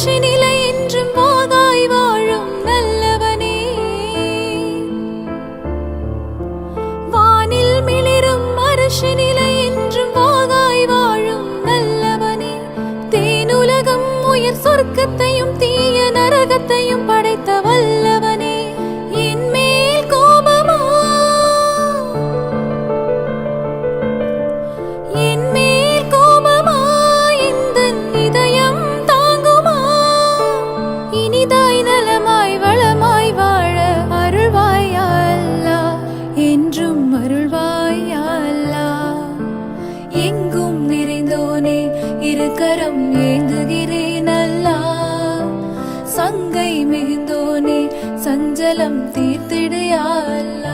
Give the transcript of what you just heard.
அரசினிலை என்றும் வாகாய் வாழும் நல்லவனே வானில் மிளிரும் அரசினிலை என்றும் வாகாய் வாழும் நல்லவனே தேனுலகம் உயர் சொர்க்கத்தையும் தீய நரகத்தையும் படைத்த வல்லவனே எங்கும் நிறைந்தோனே இருக்கரம் ஏங்குகிறேன் அல்லாஹ் சங்கை மிகுந்தோனே சஞ்சலம் தீர்த்திடு யா அல்லாஹ்